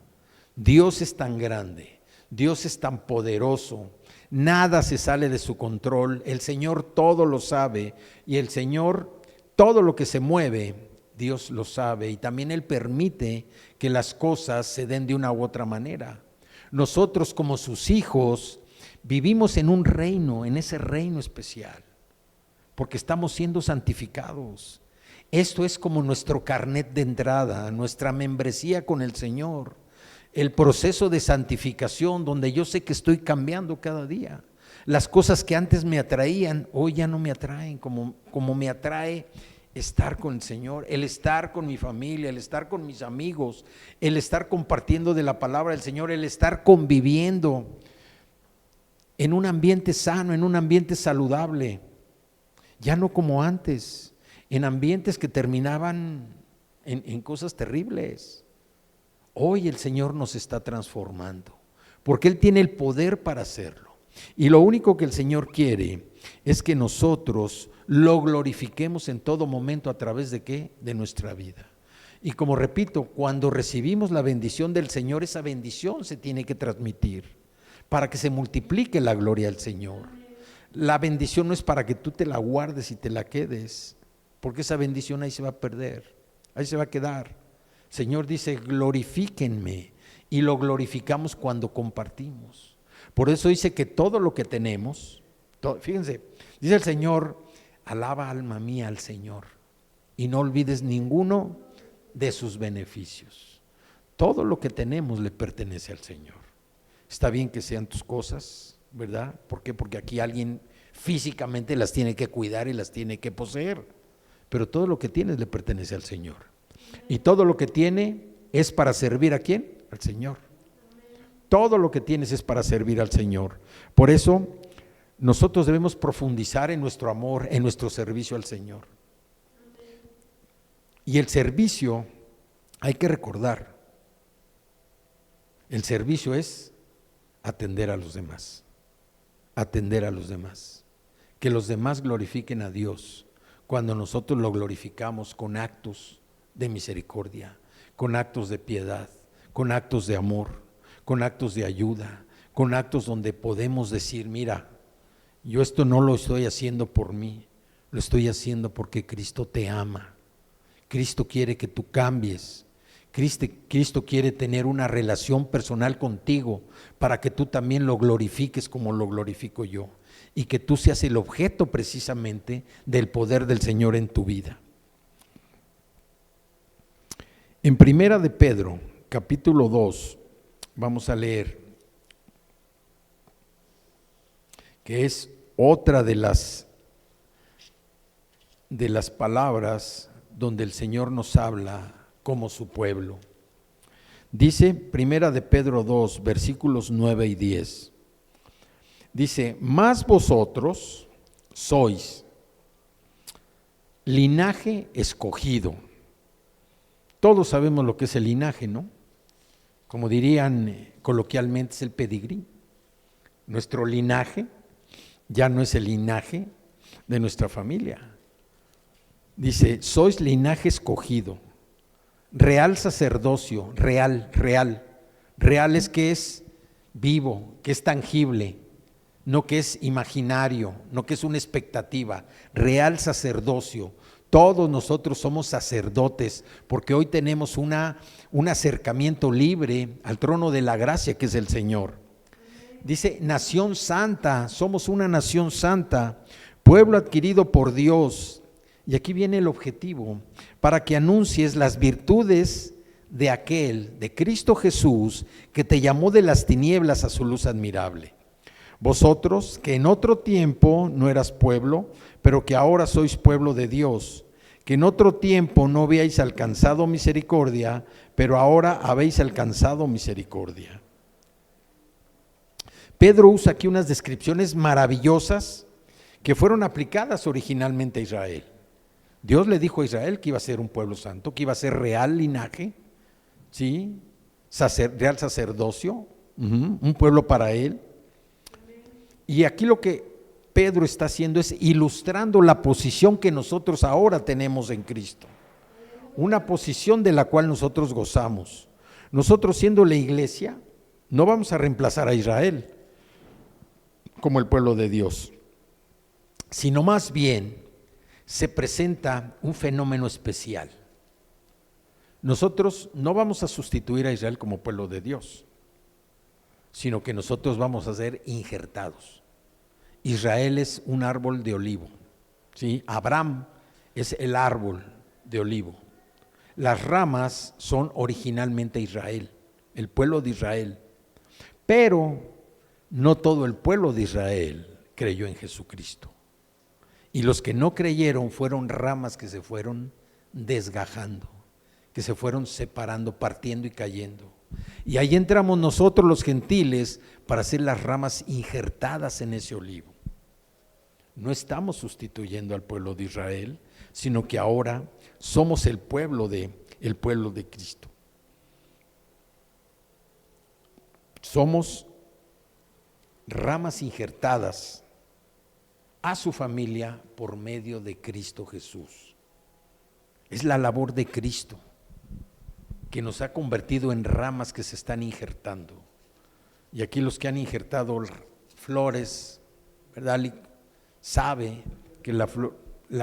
Dios es tan grande, Dios es tan poderoso, Nada se sale de su control. El Señor todo lo sabe y el Señor todo lo que se mueve, Dios lo sabe, y también Él permite que las cosas se den de una u otra manera. Nosotros como sus hijos vivimos en un reino, en ese reino especial, porque estamos siendo santificados. Esto es como nuestro carnet de entrada, nuestra membresía con el Señor, el proceso de santificación donde yo sé que estoy cambiando cada día. Las cosas que antes me atraían, hoy ya no me atraen como me atrae estar con el Señor, el estar con mi familia, el estar con mis amigos, el estar compartiendo de la palabra del Señor, el estar conviviendo en un ambiente sano, en un ambiente saludable, ya no como antes, en ambientes que terminaban en cosas terribles. Hoy el Señor nos está transformando, porque Él tiene el poder para hacerlo. Y lo único que el Señor quiere es que nosotros lo glorifiquemos en todo momento. ¿A través de qué? De nuestra vida. Y como repito, cuando recibimos la bendición del Señor, esa bendición se tiene que transmitir para que se multiplique la gloria del Señor. La bendición no es para que tú te la guardes y te la quedes, porque esa bendición ahí se va a perder, ahí se va a quedar. El Señor dice, glorifíquenme, y lo glorificamos cuando compartimos. Por eso dice que todo lo que tenemos, fíjense, dice el Señor, alaba alma mía al Señor y no olvides ninguno de sus beneficios. Todo lo que tenemos le pertenece al Señor. Está bien que sean tus cosas, ¿verdad? ¿Por qué? Porque aquí alguien físicamente las tiene que cuidar y las tiene que poseer, pero todo lo que tienes le pertenece al Señor. Y todo lo que tiene es para servir ¿a quién? Al Señor. Todo lo que tienes es para servir al Señor. Por eso nosotros debemos profundizar en nuestro amor, en nuestro servicio al Señor. Y el servicio, hay que recordar, el servicio es atender a los demás, atender a los demás, que los demás glorifiquen a Dios cuando nosotros lo glorificamos con actos de misericordia, con actos de piedad, con actos de amor, con actos de ayuda, con actos donde podemos decir, mira, yo esto no lo estoy haciendo por mí, lo estoy haciendo porque Cristo te ama, Cristo quiere que tú cambies, Cristo quiere tener una relación personal contigo para que tú también lo glorifiques como lo glorifico yo y que tú seas el objeto precisamente del poder del Señor en tu vida. En Primera de Pedro, capítulo 2, vamos a leer, que es otra de las palabras donde el Señor nos habla como su pueblo. Dice Primera de Pedro 2, versículos 9 y 10. Dice, mas vosotros sois linaje escogido. Todos sabemos lo que es el linaje, ¿no? Como dirían coloquialmente, es el pedigrí. Nuestro linaje ya no es el linaje de nuestra familia. Dice, sois linaje escogido, real sacerdocio, real es que es vivo, que es tangible, no que es imaginario, no que es una expectativa, real sacerdocio. Todos nosotros somos sacerdotes porque hoy tenemos un acercamiento libre al trono de la gracia que es el Señor. Dice, nación santa, somos una nación santa, pueblo adquirido por Dios. Y aquí viene el objetivo, para que anuncies las virtudes de aquel, de Cristo Jesús, que te llamó de las tinieblas a su luz admirable. Vosotros, que en otro tiempo no eras pueblo, pero que ahora sois pueblo de Dios, que en otro tiempo no habíais alcanzado misericordia, pero ahora habéis alcanzado misericordia. Pedro usa aquí unas descripciones maravillosas que fueron aplicadas originalmente a Israel. Dios le dijo a Israel que iba a ser un pueblo santo, que iba a ser real linaje, ¿sí? Real sacerdocio, un pueblo para él. Y aquí lo que Pedro está haciendo es ilustrando la posición que nosotros ahora tenemos en Cristo, una posición de la cual nosotros gozamos. Nosotros siendo la iglesia, no vamos a reemplazar a Israel, como el pueblo de Dios, sino más bien se presenta un fenómeno especial. Nosotros no vamos a sustituir a Israel como pueblo de Dios, sino que nosotros vamos a ser injertados. Israel es un árbol de olivo, ¿sí? Abraham es el árbol de olivo. Las ramas son originalmente Israel, el pueblo de Israel, pero no todo el pueblo de Israel creyó en Jesucristo. Y los que no creyeron fueron ramas que se fueron desgajando, que se fueron separando, partiendo y cayendo. Y ahí entramos nosotros los gentiles para ser las ramas injertadas en ese olivo. No estamos sustituyendo al pueblo de Israel, sino que ahora somos el pueblo de Cristo. Somos ramas injertadas a su familia por medio de Cristo Jesús. Es la labor de Cristo que nos ha convertido en ramas que se están injertando. Y aquí los que han injertado flores, ¿verdad? Sabe que la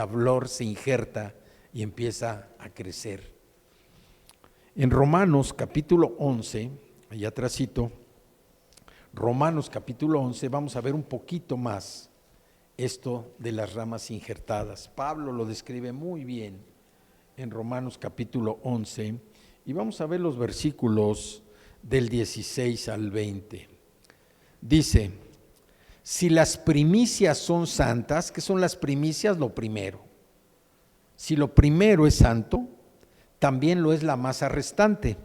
flor se injerta y empieza a crecer. En Romanos capítulo 11, allá atrásito, Romanos capítulo 11, vamos a ver un poquito más esto de las ramas injertadas. Pablo lo describe muy bien en Romanos capítulo 11 y vamos a ver los versículos del 16 al 20. Dice: si las primicias son santas, ¿qué son las primicias? Lo primero. Si lo primero es santo, también lo es la masa restante.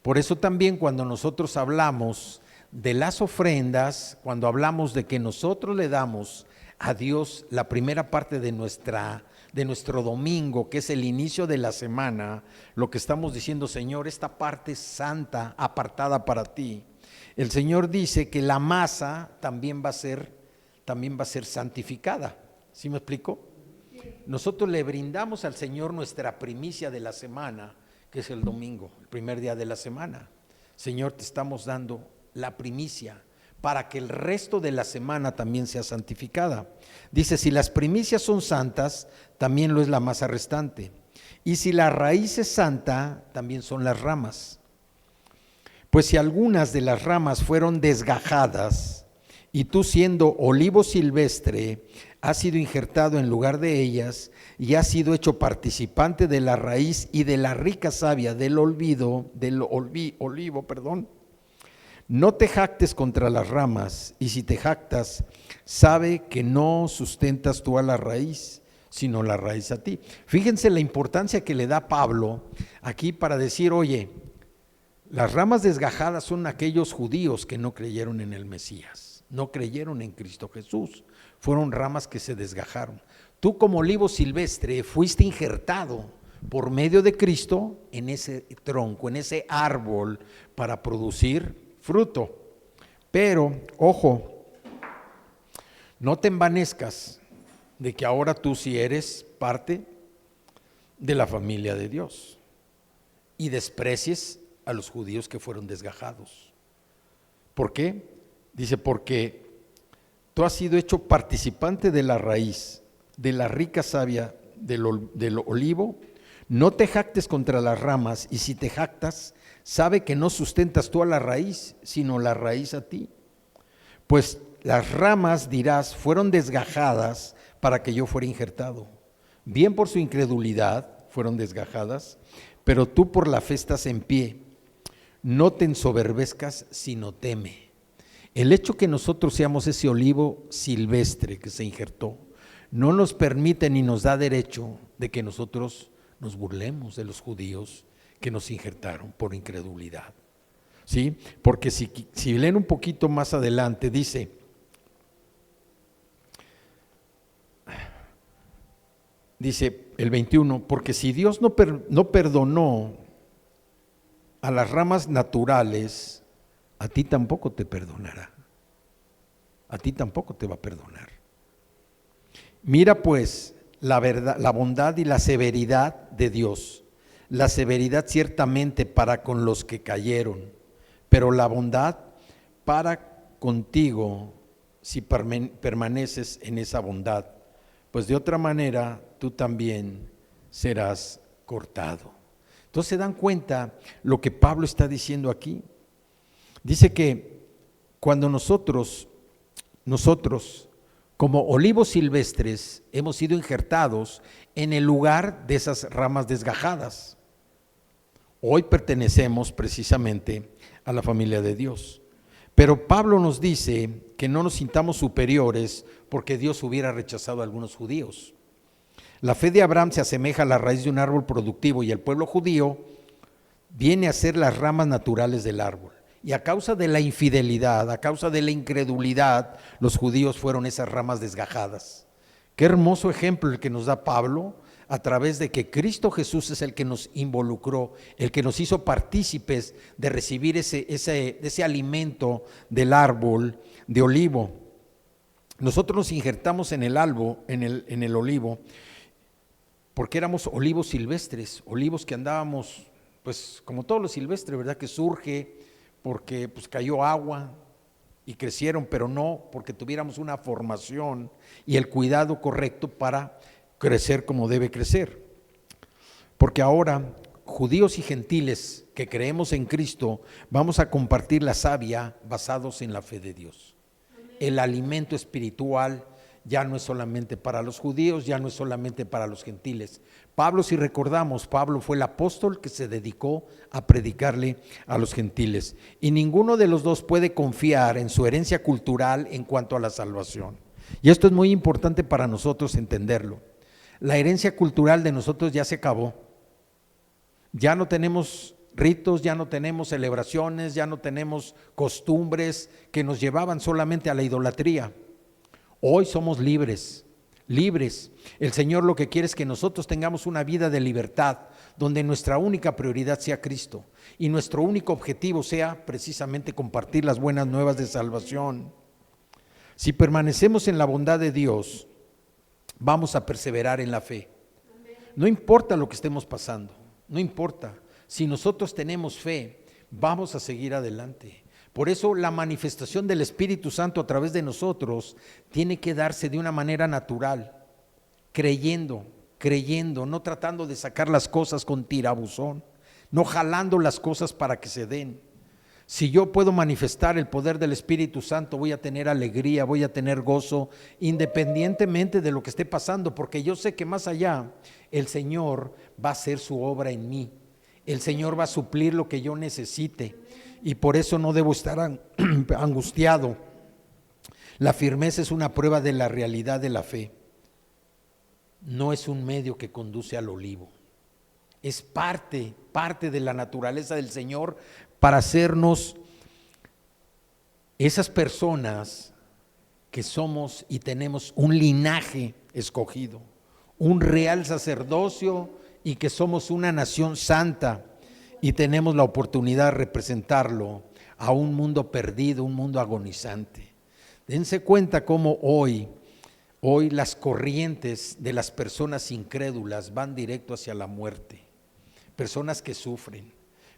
Por eso también cuando nosotros hablamos de las ofrendas, cuando hablamos de que nosotros le damos a Dios la primera parte de nuestro domingo, que es el inicio de la semana, lo que estamos diciendo: Señor, esta parte es santa, apartada para ti. El Señor dice que la masa también va a ser santificada. ¿Sí me explico? Nosotros le brindamos al Señor nuestra primicia de la semana, que es el domingo, el primer día de la semana. Señor, te estamos dando la primicia para que el resto de la semana también sea santificada. Dice: si las primicias son santas, también lo es la masa restante. Y si la raíz es santa, también son las ramas. Pues si algunas de las ramas fueron desgajadas, y tú, siendo olivo silvestre, has sido injertado en lugar de ellas, y has sido hecho participante de la raíz y de la rica savia del olivo, no te jactes contra las ramas, y si te jactas, sabe que no sustentas tú a la raíz, sino la raíz a ti. Fíjense la importancia que le da Pablo aquí para decir: oye, las ramas desgajadas son aquellos judíos que no creyeron en el Mesías, no creyeron en Cristo Jesús, fueron ramas que se desgajaron. Tú, como olivo silvestre, fuiste injertado por medio de Cristo en ese tronco, en ese árbol, para producir fruto. Pero, ojo, no te envanezcas de que ahora tú sí eres parte de la familia de Dios y desprecies a los judíos que fueron desgajados. ¿Por qué? Dice: porque tú has sido hecho participante de la raíz, de la rica savia del olivo. No te jactes contra las ramas, y si te jactas, sabe que no sustentas tú a la raíz, sino la raíz a ti. Pues las ramas, dirás, fueron desgajadas para que yo fuera injertado. Bien por su incredulidad fueron desgajadas, pero tú por la fe estás en pie. No te ensoberbezcas, sino teme. El hecho que nosotros seamos ese olivo silvestre que se injertó no nos permite ni nos da derecho de que nosotros nos burlemos de los judíos que nos injertaron por incredulidad. ¿Sí? Porque si leen un poquito más adelante, dice: el 21, porque si Dios no perdonó a las ramas naturales, a ti tampoco te perdonará. A ti tampoco te va a perdonar. Mira pues la verdad, la bondad y la severidad de Dios. La severidad ciertamente para con los que cayeron, pero la bondad para contigo si permaneces en esa bondad, pues de otra manera tú también serás cortado. Entonces, ¿se dan cuenta lo que Pablo está diciendo aquí? Dice que cuando nosotros como olivos silvestres hemos sido injertados en el lugar de esas ramas desgajadas, hoy pertenecemos precisamente a la familia de Dios. Pero Pablo nos dice que no nos sintamos superiores porque Dios hubiera rechazado a algunos judíos. La fe de Abraham se asemeja a la raíz de un árbol productivo y el pueblo judío viene a ser las ramas naturales del árbol. Y a causa de la infidelidad, a causa de la incredulidad, los judíos fueron esas ramas desgajadas. Qué hermoso ejemplo el que nos da Pablo a través de que Cristo Jesús es el que nos involucró, el que nos hizo partícipes de recibir ese alimento del árbol de olivo. Nosotros nos injertamos en el olivo, porque éramos olivos silvestres, olivos que andábamos, pues como todo lo silvestre, ¿verdad? Que surge porque pues cayó agua y crecieron, pero no porque tuviéramos una formación y el cuidado correcto para crecer como debe crecer. Porque ahora, judíos y gentiles que creemos en Cristo, vamos a compartir la savia basados en la fe de Dios. El alimento espiritual ya no es solamente para los judíos, ya no es solamente para los gentiles. Pablo, si recordamos, Pablo fue el apóstol que se dedicó a predicarle a los gentiles. Y ninguno de los dos puede confiar en su herencia cultural en cuanto a la salvación. Y esto es muy importante para nosotros entenderlo. La herencia cultural de nosotros ya se acabó. Ya no tenemos ritos, ya no tenemos celebraciones, ya no tenemos costumbres que nos llevaban solamente a la idolatría. Hoy somos libres. El Señor lo que quiere es que nosotros tengamos una vida de libertad, donde nuestra única prioridad sea Cristo y nuestro único objetivo sea precisamente compartir las buenas nuevas de salvación. Si permanecemos en la bondad de Dios, vamos a perseverar en la fe. No importa lo que estemos pasando, no importa. Si nosotros tenemos fe, vamos a seguir adelante. Por eso la manifestación del Espíritu Santo a través de nosotros tiene que darse de una manera natural, creyendo, no tratando de sacar las cosas con tirabuzón, no jalando las cosas para que se den. Si yo puedo manifestar el poder del Espíritu Santo, voy a tener alegría, voy a tener gozo, independientemente de lo que esté pasando, porque yo sé que más allá el Señor va a hacer su obra en mí. El Señor va a suplir lo que yo necesite y por eso no debo estar angustiado. La firmeza es una prueba de la realidad de la fe. No es un medio que conduce al olivo. Es parte de la naturaleza del Señor para hacernos esas personas que somos y tenemos un linaje escogido, un real sacerdocio y que somos una nación santa y tenemos la oportunidad de representarlo a un mundo perdido, un mundo agonizante. Dense cuenta cómo hoy las corrientes de las personas incrédulas van directo hacia la muerte. Personas que sufren,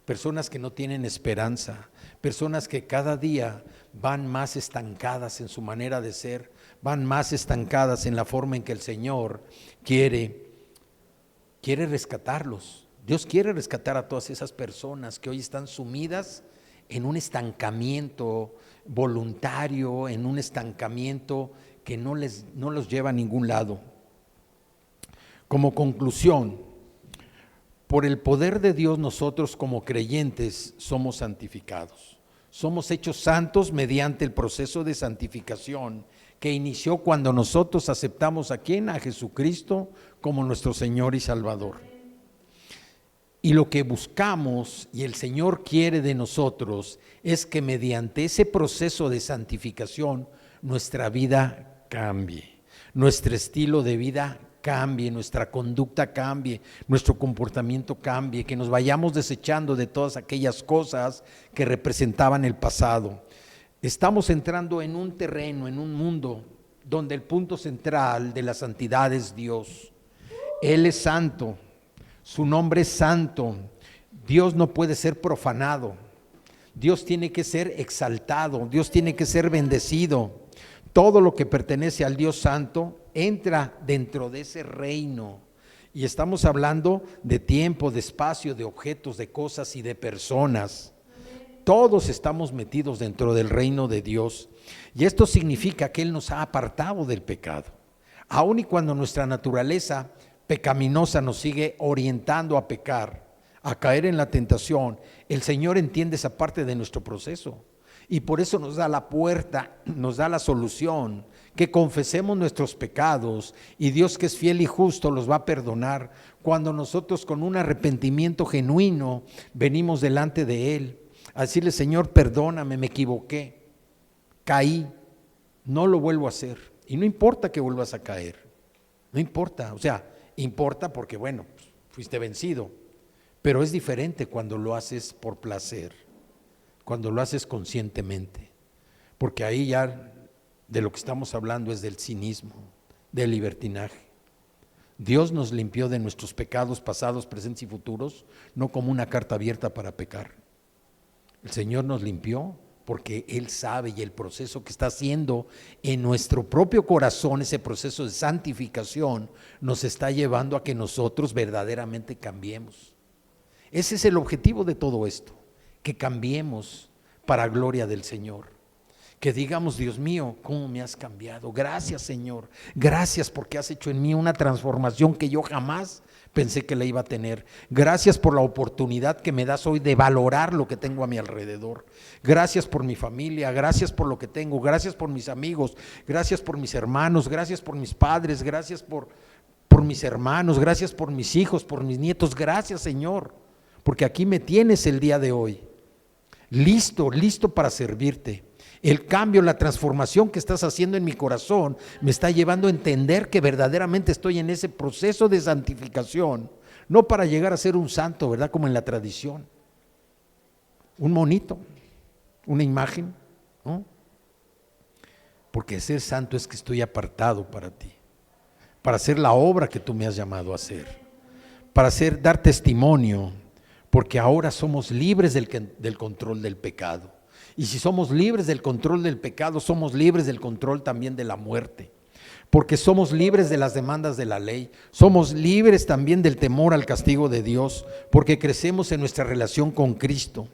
personas que no tienen esperanza, personas que cada día van más estancadas en su manera de ser, van más estancadas en la forma en que el Señor quiere rescatarlos. Dios quiere rescatar a todas esas personas que hoy están sumidas en un estancamiento voluntario, en un estancamiento que no los lleva a ningún lado. Como conclusión, por el poder de Dios nosotros como creyentes somos santificados. Somos hechos santos mediante el proceso de santificación que inició cuando nosotros aceptamos ¿a quién? A Jesucristo como nuestro Señor y Salvador. Y lo que buscamos y el Señor quiere de nosotros es que mediante ese proceso de santificación nuestra vida cambie, nuestro estilo de vida cambie, nuestra conducta cambie, nuestro comportamiento cambie, que nos vayamos desechando de todas aquellas cosas que representaban el pasado. Estamos entrando en un terreno, en un mundo donde el punto central de la santidad es Dios. Él es santo. Su nombre es santo. Dios no puede ser profanado. Dios tiene que ser exaltado. Dios tiene que ser bendecido. Todo lo que pertenece al Dios Santo entra dentro de ese reino. Y estamos hablando de tiempo, de espacio, de objetos, de cosas y de personas. Todos estamos metidos dentro del reino de Dios. Y esto significa que Él nos ha apartado del pecado. Aun y cuando nuestra naturaleza pecaminosa nos sigue orientando a pecar, a caer en la tentación, el Señor entiende esa parte de nuestro proceso. Y por eso nos da la puerta, nos da la solución, que confesemos nuestros pecados y Dios, que es fiel y justo, los va a perdonar cuando nosotros con un arrepentimiento genuino venimos delante de Él a decirle: Señor, perdóname, me equivoqué, caí, no lo vuelvo a hacer. Y no importa que vuelvas a caer, no importa, o sea, importa porque bueno, fuiste vencido, pero es diferente cuando lo haces por placer, cuando lo haces conscientemente, porque ahí ya de lo que estamos hablando es del cinismo, del libertinaje. Dios nos limpió de nuestros pecados pasados, presentes y futuros, no como una carta abierta para pecar. El Señor nos limpió porque Él sabe, y el proceso que está haciendo en nuestro propio corazón, ese proceso de santificación, nos está llevando a que nosotros verdaderamente cambiemos. Ese es el objetivo de todo esto, que cambiemos para gloria del Señor. Que digamos: Dios mío, ¿cómo me has cambiado? Gracias, Señor. Gracias porque has hecho en mí una transformación que yo jamás pensé que la iba a tener. Gracias por la oportunidad que me das hoy de valorar lo que tengo a mi alrededor. Gracias por mi familia, gracias por lo que tengo, gracias por mis amigos, gracias por mis hermanos, gracias por mis padres, gracias por mis hermanos, gracias por mis hijos, por mis nietos. Gracias, Señor, porque aquí me tienes el día de hoy, listo para servirte. El cambio, la transformación que estás haciendo en mi corazón me está llevando a entender que verdaderamente estoy en ese proceso de santificación, no para llegar a ser un santo, ¿verdad? Como en la tradición, un monito, una imagen, ¿no? Porque ser santo es que estoy apartado para ti, para hacer la obra que tú me has llamado a hacer, para dar testimonio, porque ahora somos libres del control del pecado. Y si somos libres del control del pecado, somos libres del control también de la muerte, porque somos libres de las demandas de la ley, somos libres también del temor al castigo de Dios, porque crecemos en nuestra relación con Cristo.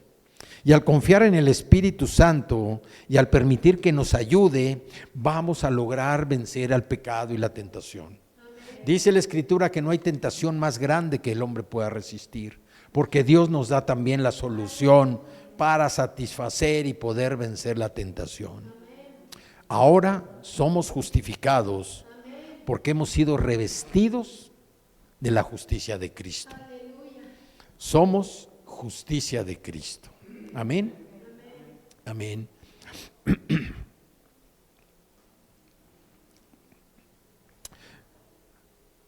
Y al confiar en el Espíritu Santo y al permitir que nos ayude, vamos a lograr vencer al pecado y la tentación. Dice la Escritura que no hay tentación más grande que el hombre pueda resistir, porque Dios nos da también la solución para satisfacer y poder vencer la tentación. Ahora somos justificados porque hemos sido revestidos de la justicia de Cristo. Somos justicia de Cristo. Amén. Amén.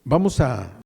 Vamos a